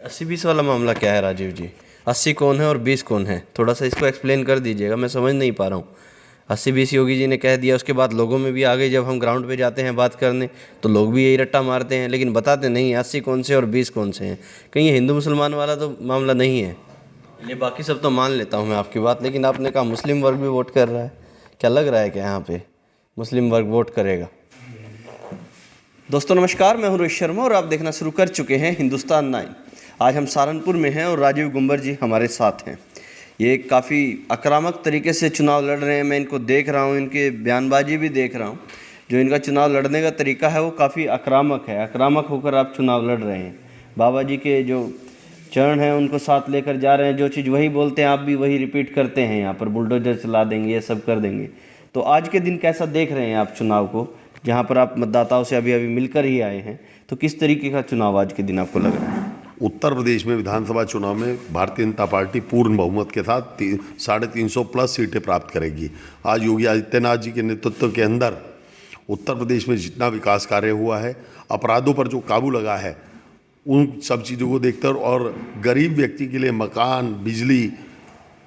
80-20 वाला मामला क्या है राजीव जी? 80 कौन है और 20 कौन है? थोड़ा सा इसको एक्सप्लेन कर दीजिएगा, मैं समझ नहीं पा रहा हूँ। 80-20 योगी जी ने कह दिया, उसके बाद लोगों में भी आ गई। जब हम ग्राउंड पे जाते हैं बात करने तो लोग भी यही रट्टा मारते हैं, लेकिन बताते नहीं 80 कौन से और 20 कौन से हैं। कहीं ये हिंदू मुसलमान वाला तो मामला नहीं है। ये बाकी सब तो मान लेता हूँ मैं आपकी बात, लेकिन आपने कहा मुस्लिम वर्ग भी वोट कर रहा है। क्या लग रहा है कि यहाँ पे मुस्लिम वर्ग वोट करेगा? दोस्तों नमस्कार, मैं हूं रोहित शर्मा और आप देखना शुरू कर चुके हैं हिंदुस्तान 9। आज हम सहारनपुर में हैं और राजीव गुंबर जी हमारे साथ हैं। ये काफ़ी आक्रामक तरीके से चुनाव लड़ रहे हैं। मैं इनको देख रहा हूं, इनके बयानबाजी भी देख रहा हूं। जो इनका चुनाव लड़ने का तरीका है वो काफ़ी आक्रामक है। आक्रामक होकर आप चुनाव लड़ रहे हैं। बाबा जी के जो चरण हैं उनको साथ लेकर जा रहे हैं। जो चीज़ वही बोलते हैं आप भी वही रिपीट करते हैं। यहाँ पर बुलडोजर चला देंगे, ये सब कर देंगे। तो आज के दिन कैसा देख रहे हैं आप चुनाव को, जहाँ पर आप मतदाताओं से अभी मिलकर ही आए हैं? तो किस तरीके का चुनाव आज के दिन आपको लग रहा है? उत्तर प्रदेश में विधानसभा चुनाव में भारतीय जनता पार्टी पूर्ण बहुमत के साथ 350 प्लस सीटें प्राप्त करेगी। आज योगी आदित्यनाथ जी के नेतृत्व के अंदर उत्तर प्रदेश में जितना विकास कार्य हुआ है, अपराधों पर जो काबू लगा है, उन सब चीज़ों को देखकर और गरीब व्यक्ति के लिए मकान, बिजली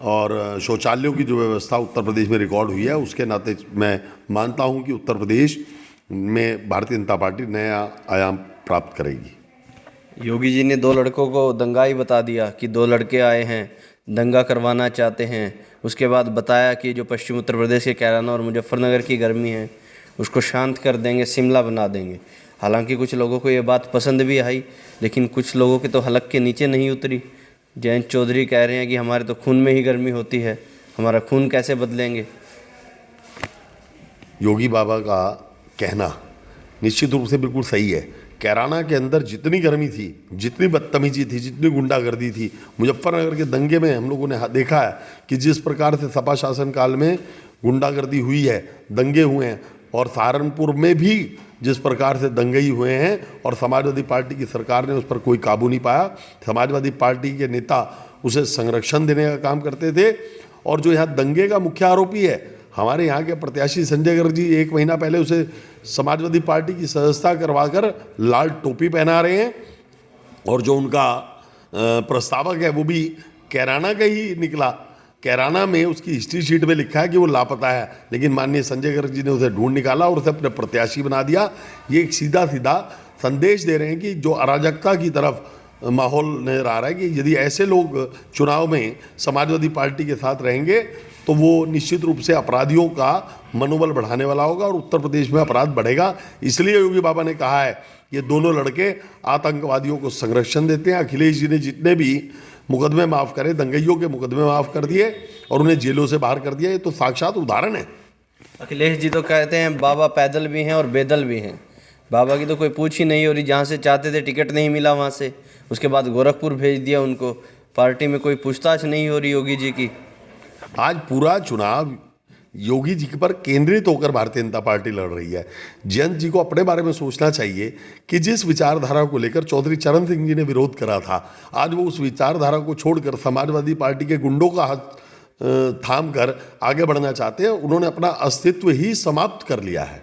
और शौचालयों की जो व्यवस्था उत्तर प्रदेश में रिकॉर्ड हुई है, उसके नाते मैं मानता हूं कि उत्तर प्रदेश में भारतीय जनता पार्टी नया आयाम प्राप्त करेगी। योगी जी ने 2 लड़कों को दंगाई बता दिया कि 2 लड़के आए हैं, दंगा करवाना चाहते हैं। उसके बाद बताया कि जो पश्चिम उत्तर प्रदेश के कैराना और मुजफ्फरनगर की गर्मी है उसको शांत कर देंगे, शिमला बना देंगे। हालांकि कुछ लोगों को ये बात पसंद भी आई, लेकिन कुछ लोगों के तो हलक के नीचे नहीं उतरी। जयंत चौधरी कह रहे हैं कि हमारे तो खून में ही गर्मी होती है, हमारा खून कैसे बदलेंगे? योगी बाबा का कहना निश्चित रूप से बिल्कुल सही है। कैराना के अंदर जितनी गर्मी थी, जितनी बदतमीजी थी, जितनी गुंडागर्दी थी, मुजफ्फरनगर के दंगे में हम लोगों ने देखा है कि जिस प्रकार से सपा शासन काल में गुंडागर्दी हुई है, दंगे हुए हैं, और सहारनपुर में भी जिस प्रकार से दंगई हुए हैं और समाजवादी पार्टी की सरकार ने उस पर कोई काबू नहीं पाया। समाजवादी पार्टी के नेता उसे संरक्षण देने का काम करते थे। और जो यहाँ दंगे का मुख्य आरोपी है, हमारे यहाँ के प्रत्याशी संजय गर्ग जी 1 महीना पहले उसे समाजवादी पार्टी की सदस्यता करवाकर लाल टोपी पहना रहे हैं। और जो उनका प्रस्तावक है वो भी कैराना का ही निकला। कैराना में उसकी हिस्ट्री शीट में लिखा है कि वो लापता है, लेकिन माननीय संजय गर्ग जी ने उसे ढूंढ निकाला और उसे अपने प्रत्याशी बना दिया। ये एक सीधा सीधा संदेश दे रहे हैं कि जो अराजकता की तरफ माहौल नजर आ रहा है, कि यदि ऐसे लोग चुनाव में समाजवादी पार्टी के साथ रहेंगे तो वो निश्चित रूप से अपराधियों का मनोबल बढ़ाने वाला होगा और उत्तर प्रदेश में अपराध बढ़ेगा। इसलिए योगी बाबा ने कहा है ये दोनों लड़के आतंकवादियों को संरक्षण देते हैं। अखिलेश जी ने जितने भी मुकदमे माफ़ करे, दंगइयों के मुकदमे माफ़ कर दिए और उन्हें जेलों से बाहर कर दिया। ये तो साक्षात उदाहरण है। अखिलेश जी तो कहते हैं बाबा पैदल भी हैं और बेदल भी हैं। बाबा की तो कोई पूछ ही नहीं हो रही। जहाँ से चाहते थे टिकट नहीं मिला वहाँ से, उसके बाद गोरखपुर भेज दिया उनको। पार्टी में कोई पूछताछ नहीं हो रही योगी जी की। आज पूरा चुनाव योगी जी पर केंद्रित होकर भारतीय जनता पार्टी लड़ रही है। जयंत जी को अपने बारे में सोचना चाहिए कि जिस विचारधारा को लेकर चौधरी चरण सिंह जी ने विरोध करा था, आज वो उस विचारधारा को छोड़कर समाजवादी पार्टी के गुंडों का हाथ थाम कर आगे बढ़ना चाहते हैं। उन्होंने अपना अस्तित्व ही समाप्त कर लिया है।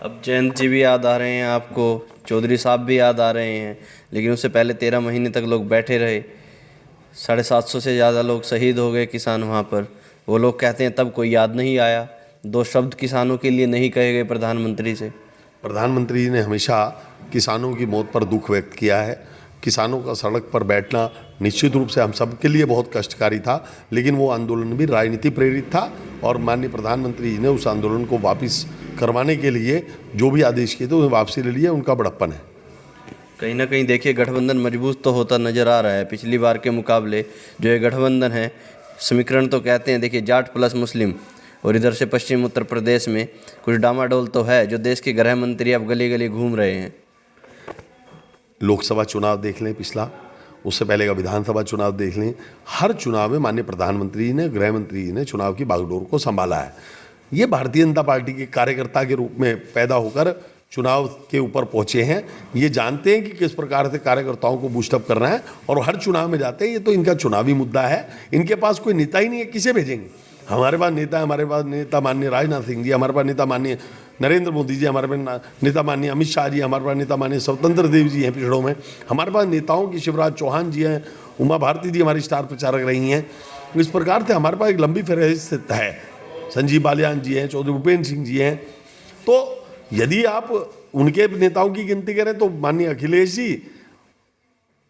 अब जयंत जी भी याद आ रहे हैं आपको, चौधरी साहब भी याद आ रहे हैं, लेकिन उससे पहले 13 महीने तक लोग बैठे रहे। 750 से ज़्यादा लोग शहीद हो गए किसान वहाँ पर। वो लोग कहते हैं तब कोई याद नहीं आया, 2 शब्द किसानों के लिए नहीं कहे गए प्रधानमंत्री से। प्रधानमंत्री जी ने हमेशा किसानों की मौत पर दुख व्यक्त किया है। किसानों का सड़क पर बैठना निश्चित रूप से हम सब के लिए बहुत कष्टकारी था, लेकिन वो आंदोलन भी राजनीति प्रेरित था और माननीय प्रधानमंत्री जी ने उस आंदोलन को वापस करवाने के लिए जो भी आदेश किए थे उन्हें वापसी ले लिया। उनका बड़प्पन है। कहीं ना कहीं देखिए गठबंधन मजबूत तो होता नज़र आ रहा है पिछली बार के मुकाबले। जो ये गठबंधन है, समीकरण तो कहते हैं देखिए जाट प्लस मुस्लिम, और इधर से पश्चिम उत्तर प्रदेश में कुछ डामाडोल तो है। जो देश के गृह मंत्री अब गली गली घूम रहे हैं। लोकसभा चुनाव देख लें पिछला, उससे पहले का विधानसभा चुनाव देख लें। हर चुनाव में माननीय प्रधानमंत्री ने, गृह मंत्री ने चुनाव की बागडोर को संभाला है। ये भारतीय जनता पार्टी के कार्यकर्ता के रूप में पैदा होकर चुनाव के ऊपर पहुंचे हैं। ये जानते हैं कि किस प्रकार से कार्यकर्ताओं को बूस्टअप करना है और हर चुनाव में जाते हैं। ये तो इनका चुनावी मुद्दा है। इनके पास कोई नेता ही नहीं है, किसे भेजेंगे? हमारे पास नेता है, हमारे पास नेता माननीय राजनाथ सिंह जी, हमारे पास नेता माननीय नरेंद्र मोदी जी, हमारे पास नेता माननीय अमित शाह जी, हमारे पास नेता माननीय स्वतंत्र देव जी हैं पिछड़ों में, हमारे पास नेताओं की शिवराज चौहान जी हैं, उमा भारती जी हमारी स्टार प्रचारक रही हैं। इस प्रकार से हमारे पास एक लंबी फहरिस्त है। संजीव बालियान जी हैं, चौधरी भूपेन्द्र सिंह जी हैं। तो यदि आप उनके नेताओं की गिनती करें तो माननीय अखिलेश जी,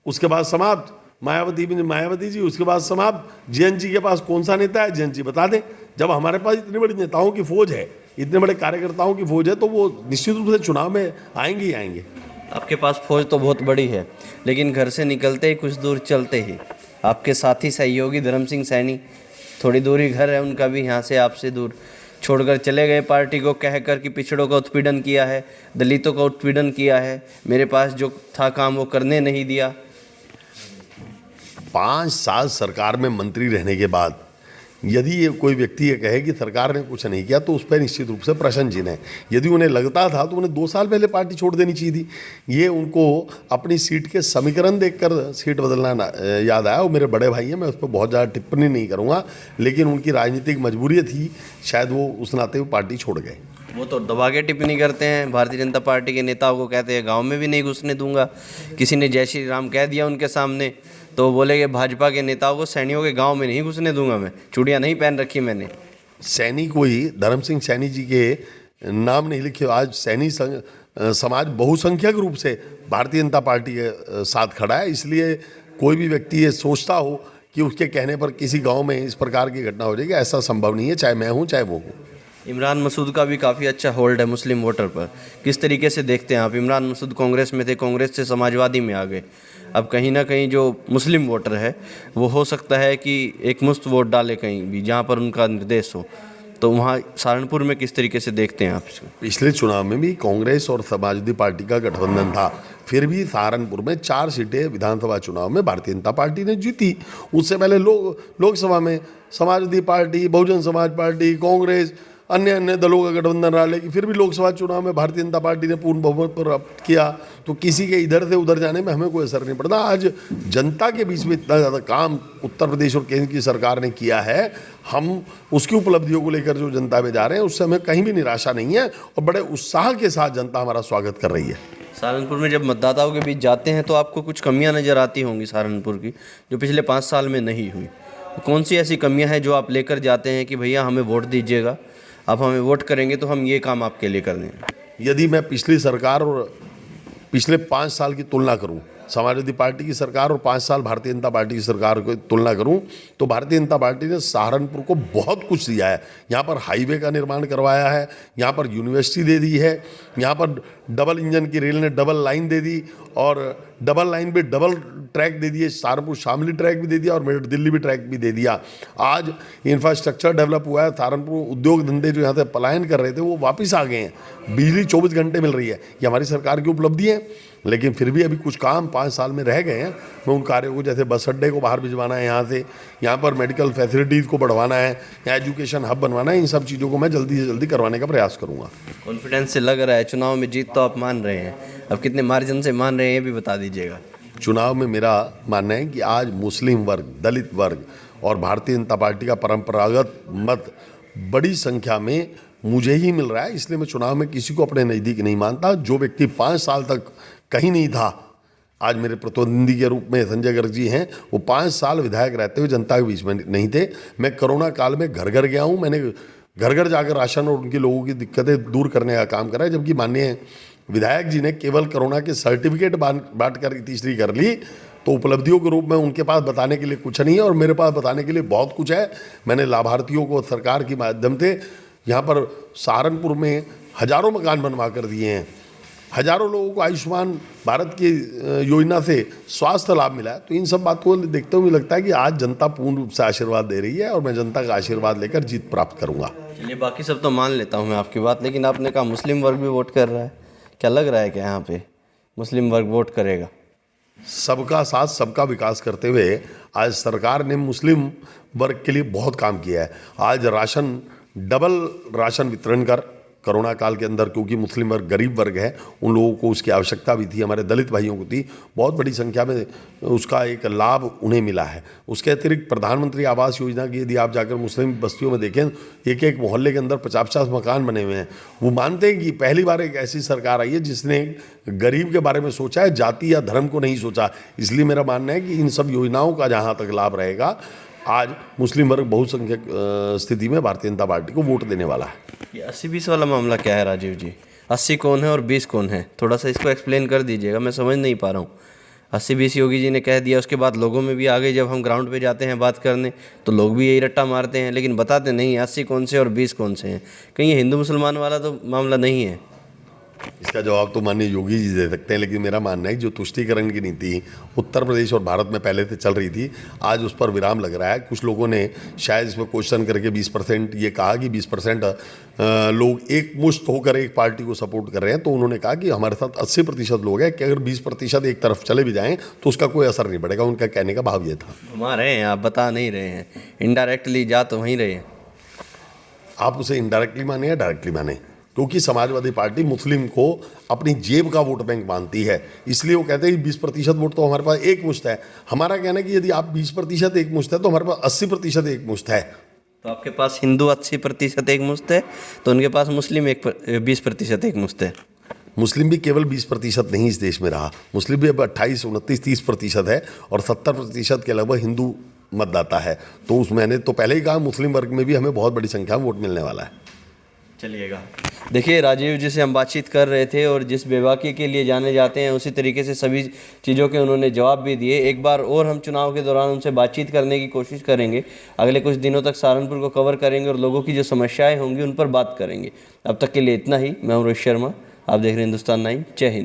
उसके बाद समाप्त मायावती जी, उसके बाद समाप्त जयंत जी के पास कौन सा नेता है, जयंत जी बता दें। जब हमारे पास इतनी बड़ी नेताओं की फौज है, इतने बड़े कार्यकर्ताओं की फौज है, तो वो निश्चित रूप से चुनाव में आएंगे ही आएंगे। आपके पास फौज तो बहुत बड़ी है, लेकिन घर से निकलते ही कुछ दूर चलते ही आपके साथी सहयोगी धर्म सिंह सैनी, थोड़ी दूरी घर है उनका भी यहाँ से आपसे दूर, छोड़कर चले गए पार्टी को, कहकर कि पिछड़ों का उत्पीड़न किया है, दलितों का उत्पीड़न किया है, मेरे पास जो था काम वो करने नहीं दिया। 5 साल सरकार में मंत्री रहने के बाद यदि ये कोई व्यक्ति ये कहे कि सरकार ने कुछ नहीं किया, तो उस पर निश्चित रूप से प्रश्न चिन्ह है। यदि उन्हें लगता था तो उन्हें 2 साल पहले पार्टी छोड़ देनी चाहिए थी। ये उनको अपनी सीट के समीकरण देखकर सीट बदलना याद आया। वो मेरे बड़े भाई हैं, मैं उस पर बहुत ज़्यादा टिप्पणी नहीं करूँगा, लेकिन उनकी राजनीतिक मजबूरी थी, शायद वो उस नाते वो पार्टी छोड़ गए। वो तो दबा के टिप्पणी करते हैं, भारतीय जनता पार्टी के नेताओं को कहते हैं गांव में भी नहीं घुसने दूंगा। किसी ने जय श्री राम कह दिया उनके सामने तो बोले कि भाजपा के नेताओं को सैनियों के गांव में नहीं घुसने दूंगा, मैं चूड़ियाँ नहीं पहन रखी मैंने। सैनी कोई धर्म सिंह सैनी जी के नाम नहीं लिखे। आज सैनी समाज बहुसंख्यक रूप से भारतीय जनता पार्टी के साथ खड़ा है, इसलिए कोई भी व्यक्ति ये सोचता हो कि उसके कहने पर किसी गांव में इस प्रकार की घटना हो जाएगी, ऐसा संभव नहीं है, चाहे मैं हूं चाहे वो हूं। इमरान मसूद का भी काफ़ी अच्छा होल्ड है मुस्लिम वोटर पर, किस तरीके से देखते हैं आप? इमरान मसूद कांग्रेस में थे, कांग्रेस से समाजवादी में आ गए, अब कहीं ना कहीं जो मुस्लिम वोटर है वो हो सकता है कि एक मुश्त वोट डाले कहीं भी जहां पर उनका निर्देश हो, तो वहाँ सहारनपुर में किस तरीके से देखते हैं आप इसको? पिछले चुनाव में भी कांग्रेस और समाजवादी पार्टी का गठबंधन था, फिर भी सहारनपुर में 4 सीटें विधानसभा चुनाव में भारतीय जनता पार्टी ने जीती। उससे पहले लोकसभा में समाजवादी पार्टी, बहुजन समाज पार्टी, कांग्रेस, अन्य दलों का गठबंधन रहा, लेकिन फिर भी लोकसभा चुनाव में भारतीय जनता पार्टी ने पूर्ण बहुमत प्राप्त किया। तो किसी के इधर से उधर जाने में हमें कोई असर नहीं पड़ता। आज जनता के बीच में इतना ज़्यादा काम उत्तर प्रदेश और केंद्र की सरकार ने किया है, हम उसकी उपलब्धियों को लेकर जो जनता में जा रहे हैं उससे हमें कहीं भी निराशा नहीं है और बड़े उत्साह के साथ जनता हमारा स्वागत कर रही है। सहारनपुर में जब मतदाताओं के बीच जाते हैं तो आपको कुछ कमियां नज़र आती होंगी सहारनपुर की, जो पिछले 5 साल में नहीं हुई। कौन सी ऐसी कमियां हैं जो आप लेकर जाते हैं कि भैया हमें वोट दीजिएगा, आप हमें वोट करेंगे तो हम ये काम आपके लिए कर देंगे? यदि मैं पिछली सरकार और पिछले 5 साल की तुलना करूं, समाजवादी पार्टी की सरकार और 5 साल भारतीय जनता पार्टी की सरकार की तुलना करूं, तो भारतीय जनता पार्टी ने सहारनपुर को बहुत कुछ दिया है। यहाँ पर हाईवे का निर्माण करवाया है, यहाँ पर यूनिवर्सिटी दे दी है, यहाँ पर डबल इंजन की रेल ने डबल लाइन दे दी और डबल लाइन पे डबल ट्रैक दे दिए, सहारनपुर शामली ट्रैक भी दे दिया और मेरठ दिल्ली भी ट्रैक भी दे दिया। आज इंफ्रास्ट्रक्चर डेवलप हुआ है, सहारनपुर उद्योग धंधे जो यहाँ से पलायन कर रहे थे वो वापस आ गए हैं, बिजली 24 घंटे मिल रही है। ये हमारी सरकार की उपलब्धि है, लेकिन फिर भी अभी कुछ काम 5 साल में रह गए हैं। मैं उन कार्यों को, जैसे बस अड्डे को बाहर भिजवाना है यहाँ से, यहाँ पर मेडिकल फैसिलिटीज़ को बढ़वाना है, यहाँ एजुकेशन हब बनवाना है, इन सब चीज़ों को मैं जल्दी से जल्दी करवाने का प्रयास करूँगा। कॉन्फिडेंस से लग रहा है, चुनाव में जीत तो आप मान रहे हैं, अब कितने मार्जिन से मान रहे हैं ये भी बता दीजिएगा। चुनाव में मेरा मानना है कि आज मुस्लिम वर्ग, दलित वर्ग और भारतीय जनता पार्टी का परंपरागत मत बड़ी संख्या में मुझे ही मिल रहा है, इसलिए मैं चुनाव में किसी को अपने नज़दीक नहीं मानता। जो व्यक्ति 5 साल तक कहीं नहीं था, आज मेरे प्रतिद्वंदी के रूप में संजय गर्ग जी हैं, वो 5 साल विधायक रहते हुए जनता के बीच में नहीं थे। मैं कोरोना काल में घर घर गया हूँ, मैंने घर घर जाकर राशन और उनके लोगों की दिक्कतें दूर करने का काम करा है, जबकि माननीय विधायक जी ने केवल कोरोना के सर्टिफिकेट बांट कर तीसरी कर ली। तो उपलब्धियों के रूप में उनके पास बताने के लिए कुछ नहीं है और मेरे पास बताने के लिए बहुत कुछ है। मैंने लाभार्थियों को सरकार के माध्यम से यहाँ पर सहारनपुर में हज़ारों मकान बनवा कर दिए हैं, हज़ारों लोगों को आयुष्मान भारत की योजना से स्वास्थ्य लाभ मिला है। तो इन सब बातों को देखते हुए लगता है कि आज जनता पूर्ण रूप से आशीर्वाद दे रही है और मैं जनता का आशीर्वाद लेकर जीत प्राप्त करूँगा। चलिए, बाकी सब तो मान लेता हूँ मैं आपकी बात, लेकिन आपने कहा मुस्लिम वर्ग भी वोट कर रहा है, क्या लग रहा है कि यहाँ पे मुस्लिम वर्ग वोट करेगा? सबका साथ सबका विकास करते हुए आज सरकार ने मुस्लिम वर्ग के लिए बहुत काम किया है। आज डबल राशन वितरण कोरोना काल के अंदर, क्योंकि मुस्लिम वर्ग गरीब वर्ग है, उन लोगों को उसकी आवश्यकता भी थी, हमारे दलित भाइयों को थी, बहुत बड़ी संख्या में उसका एक लाभ उन्हें मिला है। उसके अतिरिक्त प्रधानमंत्री आवास योजना की यदि आप जाकर मुस्लिम बस्तियों में देखें, एक एक मोहल्ले के अंदर 50-50 मकान बने हुए हैं। वो मानते हैं कि पहली बार एक ऐसी सरकार आई है जिसने गरीब के बारे में सोचा है, जाति या धर्म को नहीं सोचा। इसलिए मेरा मानना है कि इन सब योजनाओं का जहाँ तक लाभ रहेगा, आज मुस्लिम वर्ग बहुसंख्यक स्थिति में भारतीय जनता पार्टी को वोट देने वाला है। ये 80-20 वाला मामला क्या है राजीव जी? 80 कौन है और 20 कौन है? थोड़ा सा इसको एक्सप्लेन कर दीजिएगा, मैं समझ नहीं पा रहा हूँ। 80-20 योगी जी ने कह दिया, उसके बाद लोगों में भी आ गई। जब हम ग्राउंड पे जाते हैं बात करने तो लोग भी यही रट्टा मारते हैं, लेकिन बताते नहीं 80 कौन से और 20 कौन से हैं। कहीं ये हिंदू मुसलमान वाला तो मामला नहीं है? इसका जवाब तो माननीय योगी जी दे सकते हैं, लेकिन मेरा मानना है जो तुष्टीकरण की नीति उत्तर प्रदेश और भारत में पहले से चल रही थी, आज उस पर विराम लग रहा है। कुछ लोगों ने शायद इसमें क्वेश्चन करके 20% ये कहा कि 20% लोग एक मुश्त होकर एक पार्टी को सपोर्ट कर रहे हैं। तो उन्होंने कहा कि हमारे साथ 80% लोग हैं कि अगर 20% एक तरफ चले भी जाएँ तो उसका कोई असर नहीं पड़ेगा। उनका कहने का भाव ये था। घुमा रहे हैं आप, बता नहीं रहे हैं, इनडायरेक्टली जा तो वहीं रहे हैं। आप उसे इनडायरेक्टली माने या डायरेक्टली माने, क्योंकि समाजवादी पार्टी मुस्लिम को अपनी जेब का वोट बैंक मानती है, इसलिए वो कहते हैं कि 20% वोट तो हमारे पास एक मुश्त है। हमारा कहना है कि यदि आप 20% एक मुश्त है तो हमारे पास 80% एक मुश्त है। तो आपके पास हिंदू 80% एक मुश्त है, तो उनके पास मुस्लिम 20% एक मुश्त है। मुस्लिम भी केवल 20% नहीं इस देश में रहा, मुस्लिम भी अब 28, 29, 30% है और 70% के लगभग हिंदू मतदाता है। तो उस मैंने तो पहले ही कहा मुस्लिम वर्ग में भी हमें बहुत बड़ी संख्या में वोट मिलने वाला है। चलिएगा, देखिए राजीव जी से हम बातचीत कर रहे थे और जिस बेबाकी के लिए जाने जाते हैं उसी तरीके से सभी चीज़ों के उन्होंने जवाब भी दिए। एक बार और हम चुनाव के दौरान उनसे बातचीत करने की कोशिश करेंगे। अगले कुछ दिनों तक सहारनपुर को कवर करेंगे और लोगों की जो समस्याएं होंगी उन पर बात करेंगे। अब तक के लिए इतना ही। मैं हूं रोहित शर्मा, आप देख रहे हैं हिंदुस्तान 9। जय हिंद।